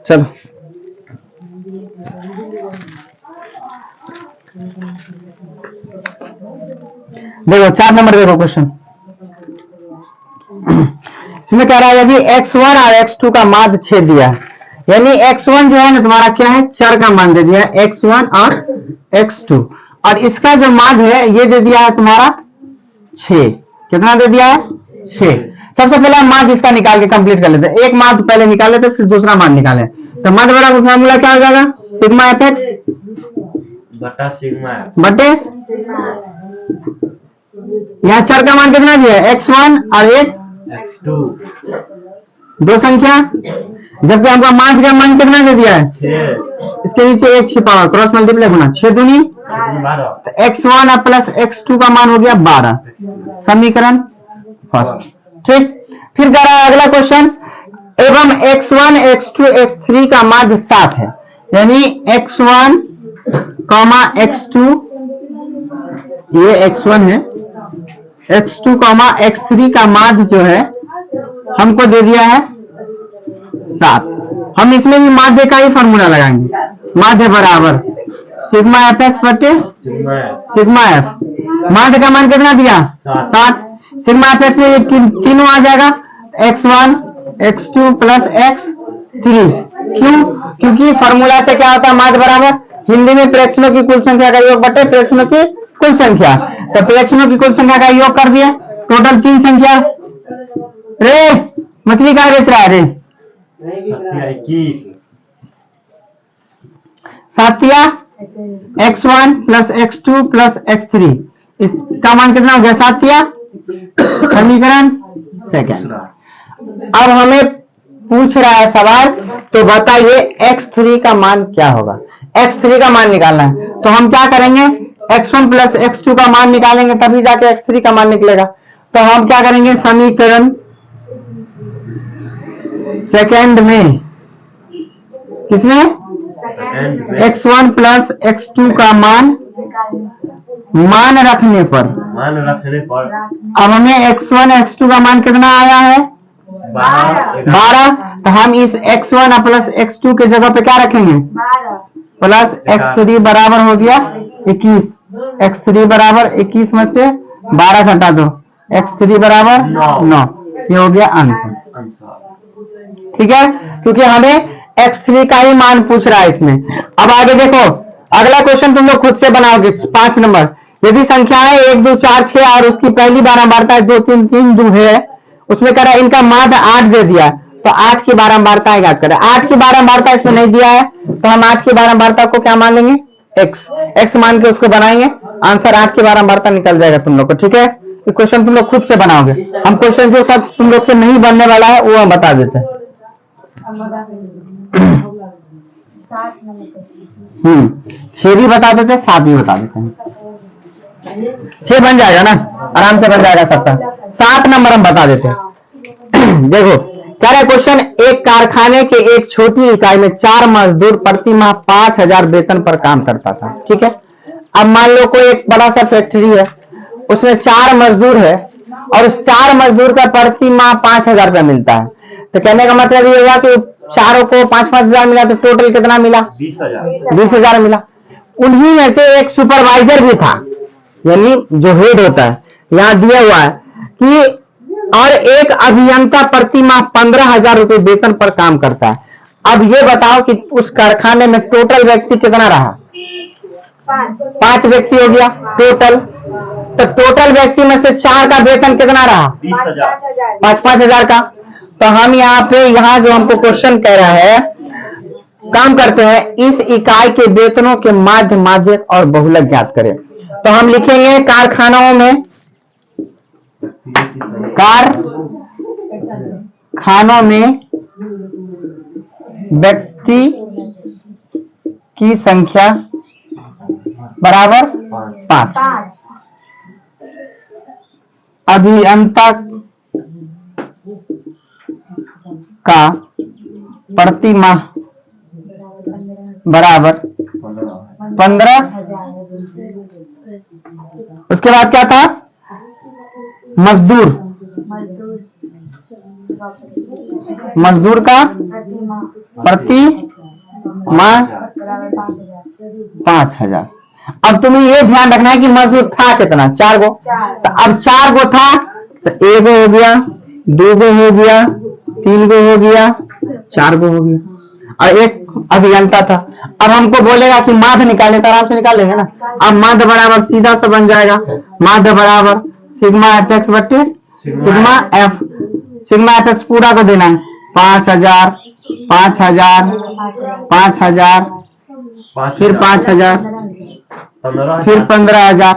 चलो देखो 4 नंबर देखो क्वेश्चन। इसमें कह रहा है यदि x1 और x2 का माध्य छेद दिया है, यानी x1 जो है ना तुम्हारा क्या है, चर का मान दे दिया है x1 और x2, और इसका जो माध्य है ये दे दिया है तुम्हारा 6। कितना दे दिया है? 6। सबसे पहले हम माध्य इसका निकाल के कंप्लीट कर लेते हैं। एक माध्य पहले निकाल लेते फिर दूसरा माध्य निकाले। तो माध्य बड़ा फॉर्मूला क्या हो जाएगा? सिग्मा एफ एक्स बटा सिग्मा बटे, यहाँ चर का मान कितना दिया है? x1 और एक x2, दो संख्या, जबकि हमका माध्य का मान कितना दे दिया है? 6। इसके नीचे एक छिपा हुआ, क्रॉस मल्टीप्लाई गुना 6 दूनी 12। तो x1 प्लस x2 का मान हो गया 12। समीकरण फर्स्ट। ठीक, फिर कह रहा है अगला क्वेश्चन, एवं x1 x2 x3 का माध्य 7 है, यानी x1 x2, ये x1 है, x2 x3 का माध्य जो है हमको दे दिया है 7। हम इसमें भी माध्य का ही फॉर्मूला लगाएंगे। माध्य बराबर सिग्मा एफ एक्स बटे सिग्मा एफ। माध्य का मान कितना दिया? 7। सिग्मा एफ एक्स में तीनों आ जाएगा, x1 x2 प्लस x3। क्यों? क्योंकि फॉर्मूला से क्या होता है? माध्य बराबर हिंदी में प्रेक्षणों की कुल संख्या का योग बटे प्रेक्षणों की कुल संख्या। तो प्रेक्षणों की कुल संख्या का योग कर दिया, टोटल 3 संख्या। रे मछली कहाँ बेच रहा है रे? 21। 7 x1 plus x2 plus x3, इसका मान कितना हो गया? 7। समीकरण सेकंड। अब हमें पूछ रहा है सवाल, तो बताइए x3 का मान क्या होगा? x3 का मान निकालना है, तो हम क्या करेंगे? x1 प्लस x2 का मान निकालेंगे तभी जाके x3 का मान निकलेगा। तो हम क्या करेंगे? समीकरण सेकंड में, किसमें? x1 प्लस x2 का मान रखने पर अब हमें x1 x2 का मान कितना आया है? 12। तो हम इस x1 प्लस x2 के जगह पे क्या रखेंगे? प्लस x3 बराबर हो गया 21। x3 बराबर 21 में से 12 घटा दो, x3 बराबर 9। ये हो गया आंसर। ठीक है, क्योंकि हमें x3 का ही मान पूछ रहा है इसमें। अब आगे देखो, अगला क्वेश्चन तुम लोग खुद से बनाओगे। 5 नंबर, यदि संख्याएं 1 2 4 6 और उसकी पहली बारंबारता 2 3 3 2 है, उसमें कह रहा है इनका माध्य 8 दे दिया, तो 8 की बारंबारता याद करें। 8 की बारंबारता इसमें नहीं दिया है, तो हम 8 की बारंबारता को क्या मान लेंगे? x मान के उसको बनाएंगे, आंसर 8 की बारंबारता निकल जाएगा तुम लोग को। ठीक है, ये क्वेश्चन तुम लोग खुद से बनाओगे। हम क्वेश्चन जो सब तुम लोग से नहीं बनने वाला है वो हम बता देते हैं। 6 भी बता देते, 7 भी बता देते हैं। 6 बन जाएगा ना, आराम से बन जाएगा सबका। 7 नंबर हम बता देते हैं। देखो कह रहा है क्वेश्चन, एक कारखाने के एक छोटी इकाई में 4 मजदूर प्रति माह 5000 वेतन पर काम करता था। ठीक है, अब मान लो कोई एक बड़ा सा फैक्ट्री है, उसमें 4 मजदूर है और उस 4 मजदूर का प्रति माह 5000 रुपया मिलता है। तो कहने का मतलब ये हुआ कि चारों को 5-5 हजार मिला, तो टोटल कितना मिला? 20,000 मिला। उन्हीं में से एक सुपरवाइजर भी था, यानी जो हेड होता है, यहां दिया हुआ है कि, और एक अभियंता प्रति माह 15,000 रुपए वेतन पर काम करता है। अब ये बताओ कि उस कारखाने में टोटल व्यक्ति कितना रहा? 5 व्यक्ति हो गया टोटल। तो टोटल व्यक्ति में से 4 का वेतन कितना रहा? 5-5 हजार का। तो हम यहाँ पे, यहाँ जो हमको क्वेश्चन कह रहा है, काम करते हैं, इस इकाई के वेतनों के माध्य, माध्यक और बहुलक ज्ञात करें। तो हम लिखेंगे कारखानों में, कारखानों में व्यक्ति की संख्या बराबर 5, अभियंता का प्रति माह बराबर 15। उसके बाद क्या था? मजदूर का प्रति माह 5,000। अब तुम्हें ये ध्यान रखना है कि मजदूर था कितना, 4 गो। तो अब 4 गो था तो 1 गो हो गया, 2 गो हो गया, 3 गो हो गया, 4 गो हो गया और एक अभियंता था। अब हमको बोलेगा कि माध्य निकालने, तो आराम से निकाल लेंगे ना। अब माध्य बराबर सीधा सा बन जाएगा, माध्य बराबर सिग्मा एफ एक्स बट्टे सिग्मा एफ एक्स पूरा को देना है 5,000 5,000 5,000 फिर 5,000 फिर 15,000,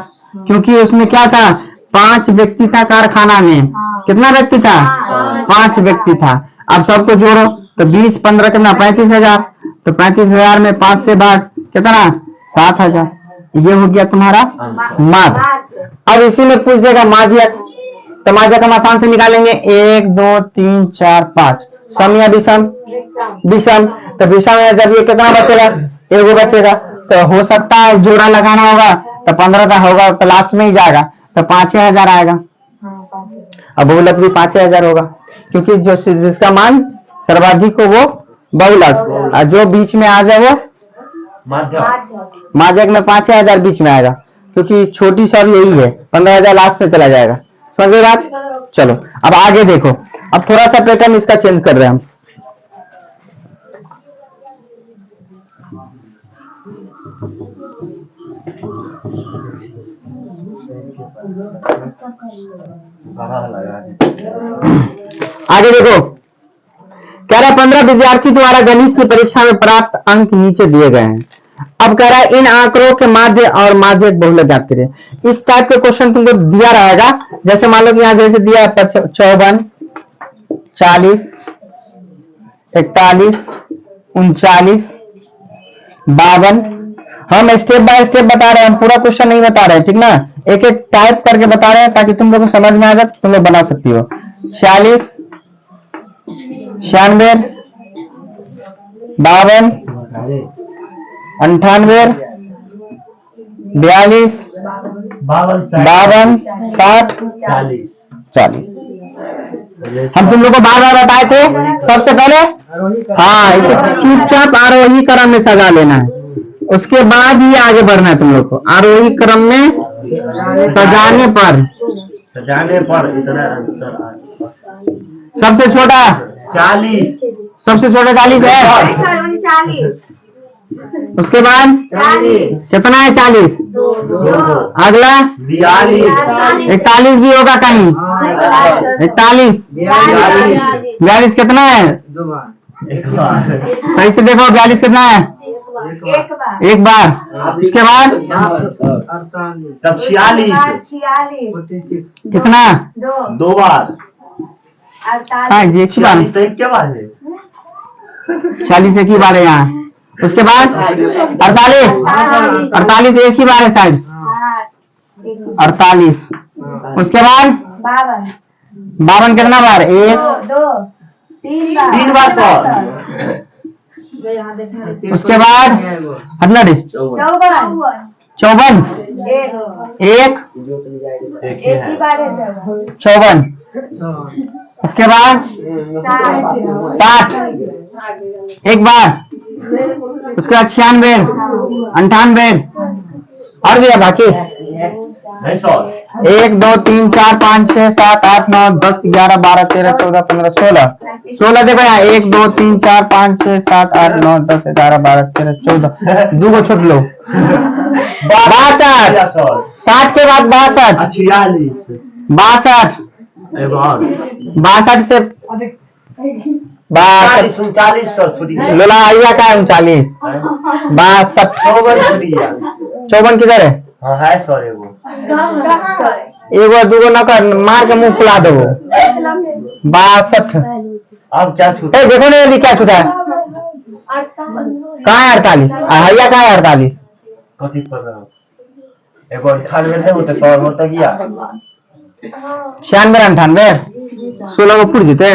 क्योंकि उसमें क्या था, 5 व्यक्ति था कारखाना में। कितना व्यक्ति था, 5 व्यक्ति था। अब सबको जोड़ो तो 20 15 कितना, 35,000। तो 35,000 में 5 से भाग कितना, 7,000। ये हो गया तुम्हारा माध्य। अब इसी में पूछ देगा माध्यक, तो माध्यक हम आसान से निकालेंगे 1 2 3 4 5 सम या विषम, विषम। तो विषम में जब ये कितना बचेगा, 1 गो बचेगा। तो हो सकता है जोड़ा लगाना होगा तो 15 का होगा तो लास्ट में ही जाएगा, तो 5,000 आएगा। अब बहुलक भी 5,000 होगा, क्योंकि जो जिसका मान सर्वाधिक हो वो बहुलक, और जो बीच में आ जाए वो माध्यक में 5,000 बीच में आएगा, क्योंकि छोटी सब यही है। 15,000 लास्ट में चला जाएगा। समझ गए बात? चलो अब आगे देखो। अब थोड़ा सा पैटर्न इसका चेंज कर रहे हैं हम। आगे देखो, कह रहा है 15 विद्यार्थी द्वारा गणित की परीक्षा में प्राप्त अंक नीचे दिए गए हैं। अब कह रहा है इन आंकड़ों के माध्य और माध्यक बहुलक ज्ञात करें। इस टाइप के क्वेश्चन तुमको दिया रहेगा, जैसे मान लो कि यहाँ जैसे दिया है 54 40 41 39 52। हम स्टेप बाय स्टेप बता रहे हैं, हम पूरा क्वेश्चन नहीं बता रहे हैं, ठीक ना। एक एक टाइप करके बता रहे हैं ताकि तुम लोग को समझ में आ जाए, तुम लोग बना सकती हो। 46 96 52 98 42 52 60 40। हम तुम लोग को बार बार बताए थे सबसे पहले, हाँ इसे चुपचाप आरोही क्रम में सजा लेना है, उसके बाद ही आगे बढ़ना है तुम लोग को। आरोही क्रम में सजाने पर इतना सबसे छोटा 40, सबसे छोटा 40 है। 39 उसके बाद कितना है 40, अगला 42, 41 भी होगा कहीं, 41 42 कितना है, एक बार सही से देखो 42 कितना है, एक बार। उसके बाद तब 46 कितना, 2 बार। हाँ जी एक ही बार, 46 तो एक क्या बार है, 40 एक ही बार है यहाँ। उसके बाद 48 एक ही बार है शायद, 48। उसके बाद 52 कितना बार, 1 3 बार 100। उसके बाद 54 एक 54। उसके बाद 60 एक बार। उसके बाद 96 98 और भी है बाकी, 1 2 3 4 5 6 7 8 9 10 11 12 13 14 15 16 देखो यहाँ 1 2 3 4 5 6 7 8 9 10 11 12 13 14 दो को छोड़ लो 62। 60 के बाद 62 62 62 से 62 लोला आइया का 39 62 54 किधर है, है सॉरी वो एगो दूगो न कर मार के मुंह फुला दो। 62 अब क्या छूट, देखो ना यदि क्या छूटा है, कहाँ है 48, हैया कहाँ है 48, कथी कर रहे हो, एक और 98 नहीं होते 100 होता गया 96 98 16 को फुट जीते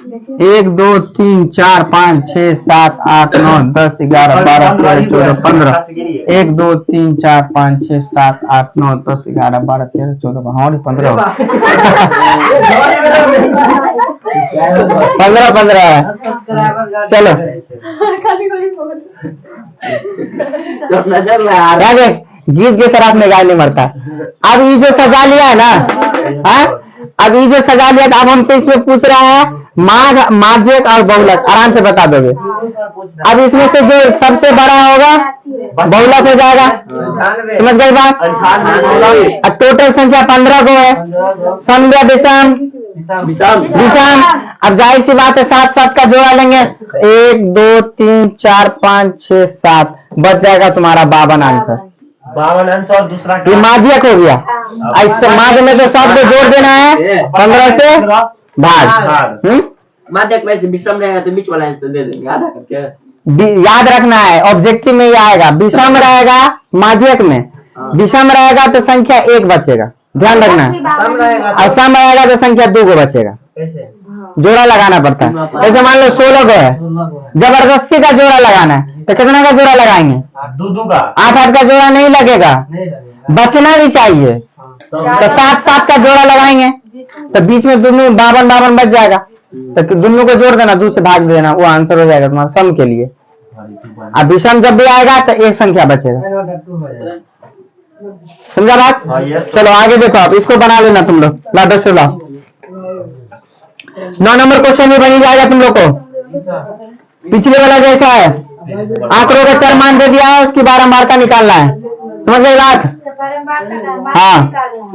1 2 3 4 5 6 7 8 9 10 11 12 13 14 15 1 2 3 4 5 6 7 8 9 10 11 12 13 14 हाँ 15 15 है। चलो राजे गीत के शराब में गाय नहीं मरता। अब ये जो सजा लिया है ना, हाँ अब ये जो सजा लिया था, अब हमसे इसमें पूछ रहा है माघ, माध्यक और बहुलक, आराम से बता दोगे। अब इसमें से जो सबसे बड़ा होगा बहुलक हो जाएगा, समझ गए बात। अब टोटल संख्या 15 को है, संध्या विषम विषम। अब जाहिर सी बात है 7 7 का जोड़ा लेंगे, 1 2 3 4 5 6 7 बच जाएगा तुम्हारा 52 आंसर। 52 आंसर। और दूसरा ये माध्यक हो गया। इससे माध्य में तो सब को जोड़ देना है 15 से भाग। माध्यक में से विषम रहेगा तो बीच वाला आंसर दे देंगे आधा करके। याद रखना है ऑब्जेक्टिव में ये आएगा, विषम रहेगा माध्यक में, विषम रहेगा तो संख्या 1 बचेगा, ध्यान रखना है। और सम रहेगा तो संख्या 2 को बचेगा। जोड़ा लगाना पड़ता है। जैसे मान लो 16 को है, जबरदस्ती का जोड़ा लगाना है तो कितना का जोड़ा लगाएंगे? 2 का। 8 8 का जोड़ा नहीं लगेगा, बचना भी चाहिए तो 7 7 का जोड़ा लगाएंगे तो बीच में दोनों 52 बच जाएगा। तो दोनों को जोड़ देना, 2 से भाग देना, वो आंसर हो जाएगा तुम्हारा सम के लिए। अब विषम जब भी आएगा तो एक संख्या बचेगा, समझा बात। चलो आगे देखो, आप इसको बना लेना तुम लोग। ला 10 से लाओ। 9 नंबर क्वेश्चन भी बनी जाएगा तुम लोग को, पिछले वाला जैसा है। आंकड़ों का चर मान दे दिया है, उसकी बारंबारता निकालना है, समझ गए बात। हाँ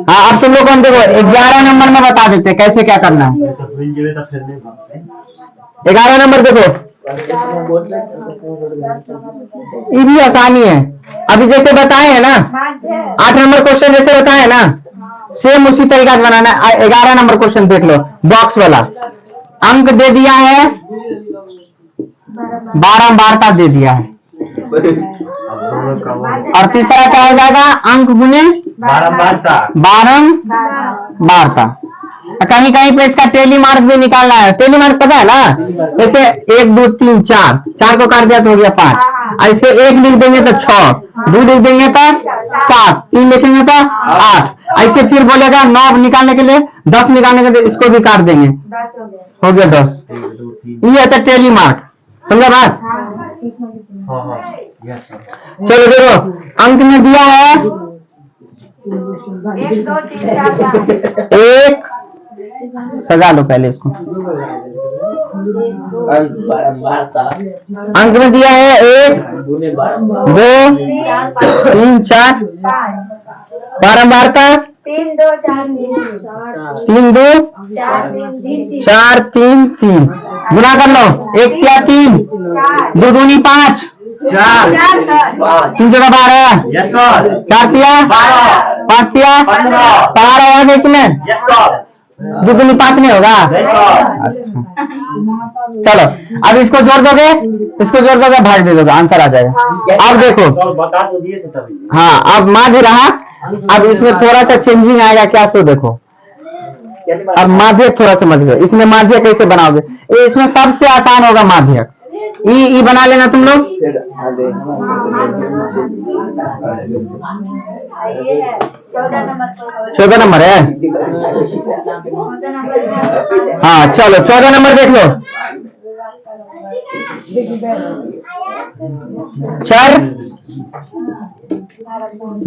हाँ, अब तुम लोग को हम देखो 11 नंबर में बता देते हैं कैसे क्या करना है। 11 नंबर देखो, ये भी आसानी है। अभी जैसे बताए हैं ना 8 नंबर क्वेश्चन जैसे बताए हैं ना, सेम उसी तरीका से बनाना है। 11 नंबर क्वेश्चन देख लो, बॉक्स वाला अंक दे दिया है, बारंबारता दे दिया है, और तीसरा क्या हो जाएगा? अंक गुने बारंबारता। कहीं कहीं पे इसका टेली मार्क भी निकालना है। टेली मार्क पता है ना, जैसे 1 2 3 4 को काट दिया तो हो गया 5, और इस पे 1 लिख देंगे तो 6, 2 लिख देंगे तो 7, 3 लिखेंगे तो 8, ऐसे फिर बोलेगा 9 निकालने के लिए, 10 निकालने के लिए इसको भी काट देंगे, हो गया 10। ये है टेली मार्क, समझा बात। चलो देखो, अंक में दिया है 1 2 3 4 1, सजा लो पहले इसको। अंक में दिया है 1 2 3 4, बारंबारता 3 2 4 3 2 4 3 3, गुना कर लो, 1 या 3, 2 दूनी 5, 4 3 जगह 12, 4 तिया 5 तिया 12 है इसमें, 2 दूनी 5 नहीं होगा। चलो अब इसको जोड़ दोगे, इसको जोड़ दोगे, भाग दे दोगे, आंसर आ जाएगा। अब देखो, बता तो दिए थे तभी। हाँ अब माध्य रहा, अब इसमें थोड़ा सा चेंजिंग आएगा क्या, सो देखो। अब माध्यक थोड़ा समझ गए, इसमें माध्यक कैसे बनाओगे? ये इसमें सबसे आसान होगा माध्यक। ई बना लेना तुम लोग। 14 नंबर है। हाँ चलो 14 नंबर देख लो। चर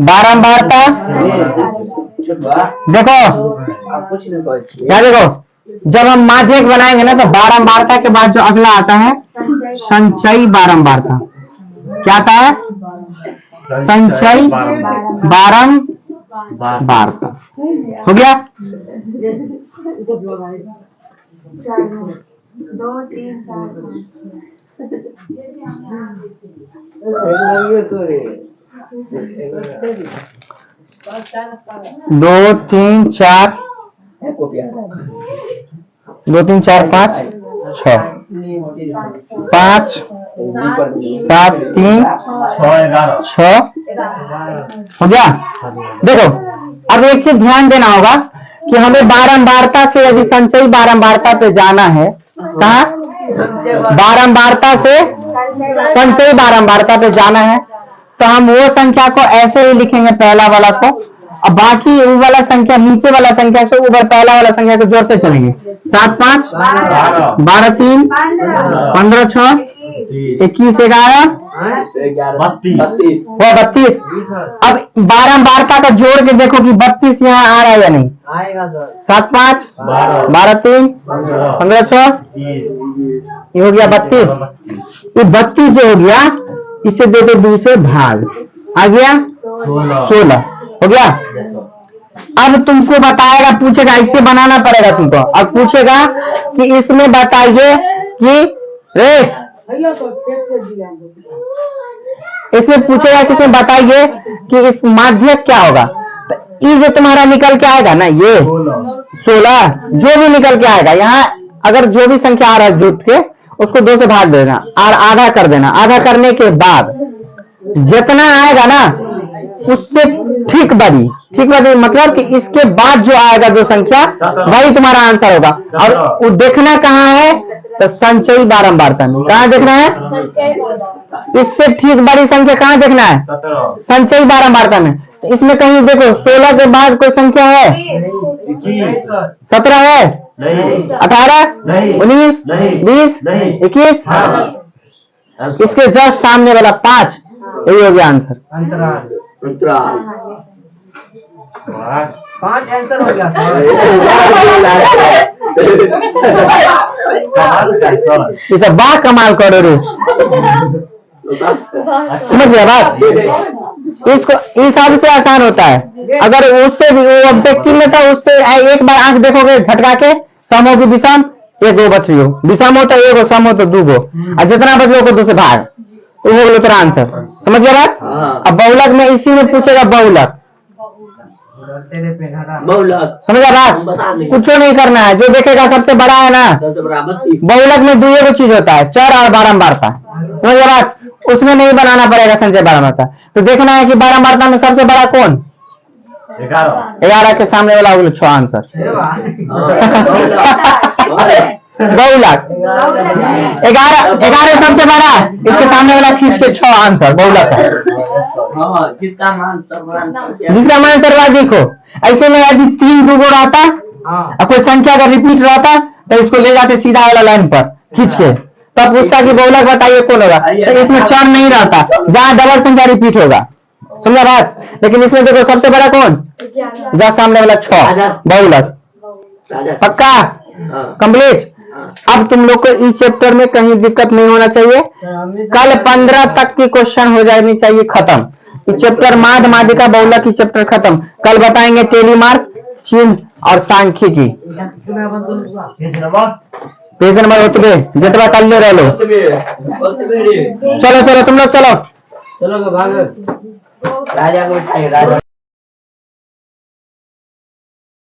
बारंबारता देखो, क्या देखो, जब हम माध्यक बनाएंगे ना तो बारंबारता के बाद जो अगला आता है संचयी बारंबारता। क्या आता है? संचयी बारंबारता। हो गया? 2 3 4 2 3 4 2 3 4 5 6 5 7 3 6 हो गया। देखो अब एक चीज ध्यान देना होगा कि हमें बारंबारता से यदि संचयी बारंबारता पे जाना है कहा बारंबारता से संचयी बारंबारता पे जाना है, तो हम वो संख्या को ऐसे ही लिखेंगे पहला वाला को, और बाकी वो वाला संख्या नीचे वाला संख्या से ऊपर पहला वाला संख्या को जोड़ते चलेंगे। 7 5 12 3 15 6 21 11 32 वो 32। अब बारंबारता का जोड़ के देखो कि 32 यहाँ आ रहा है या नहीं। आएगा सर। 7 5 12 3 15 6 ये हो गया 32। ये 32 जो हो गया इसे दे दो दूसरे भाग, आ गया 16 हो गया। अब तुमको बताएगा, पूछेगा, इसे बनाना पड़ेगा तुमको। अब पूछेगा कि इसमें बताइए कि रे इसमें पूछेगा कि इसमें बताइए कि इस माध्यक क्या होगा। तो ये जो तुम्हारा निकल के आएगा ना, ये 16 जो भी निकल के आएगा, यहाँ अगर जो भी संख्या आ रहा है जुट के उसको 2 से भाग देना और आधा कर देना। आधा करने के बाद जितना आएगा ना उससे ठीक बड़ी मतलब कि इसके बाद जो आएगा जो संख्या वही तुम्हारा आंसर होगा। और वो देखना कहाँ है, तो संचयी बारंबारता में। कहाँ देखना है, इससे ठीक बड़ी संख्या कहाँ देखना है, संचयी बारंबारता में। तो इसमें कहीं देखो 16 के बाद कोई संख्या है, 17 है, 18 19 20 21, इसके जस्ट सामने वाला 5, यही हो गया आंसर। अंतराल 5 आंसर हो गया सर। ये तो बा कमाल करो रे, समझ गया बात। इसको इस हिसाब से आसान होता है। अगर उससे भी वो ऑब्जेक्टिव में था, उससे एक बार आंख देखोगे झटका के, सम हो की विषम, एक गो बच रही हो, विषम हो तो एक गो, सम हो तो 2 गो, और जितना बच लो को 2 से भाग, वो हो गया तेरा आंसर। समझ गया बात। अब बहुलक में इसी में पूछेगा बहुलक, समझ गया बात। कुछ नहीं करना है, जो देखेगा सबसे बड़ा है ना, बहुलक में 2 गो चीज होता है, चर और बारंबारता। समझ गया बात। उसमें नहीं बनाना पड़ेगा संचय बारंबारता। तो देखना है कि बारंबारता में सबसे बड़ा कौन, 11 के सामने वाला हो गया 6 आंसर। बहुलक 11 सबसे बड़ा, इसके सामने वाला खींच के 6 आंसर बहुलक है, जिसका मान सर्वाधिक हो। ऐसे में यदि 3 2 गो रहता और कोई संख्या का रिपीट रहता तो इसको ले जाते सीधा वाला लाइन पर खींच के, तब पूछता कि बहुलक बताइए कौन होगा। तो इसमें 4 नहीं रहता, जहाँ डबल संख्या रिपीट होगा। समझा बात। लेकिन इसमें देखो सबसे बड़ा कौन, जहाँ सामने वाला 6 बहुलक। पक्का कंप्लीट। अब तुम लोग को इस चैप्टर में कहीं दिक्कत नहीं होना चाहिए। कल 15 तक की क्वेश्चन हो जानी चाहिए खत्म। इस चैप्टर माध माध्यिका बहुलक की चैप्टर खत्म। कल बताएंगे टेलीमार्क, चिन्ह और सांख्यिकी। पेज नंबर उतबे जितना कल ले रह लो। चलो तुम लोग चलो चलो भाग राजा को चाहिए राजा।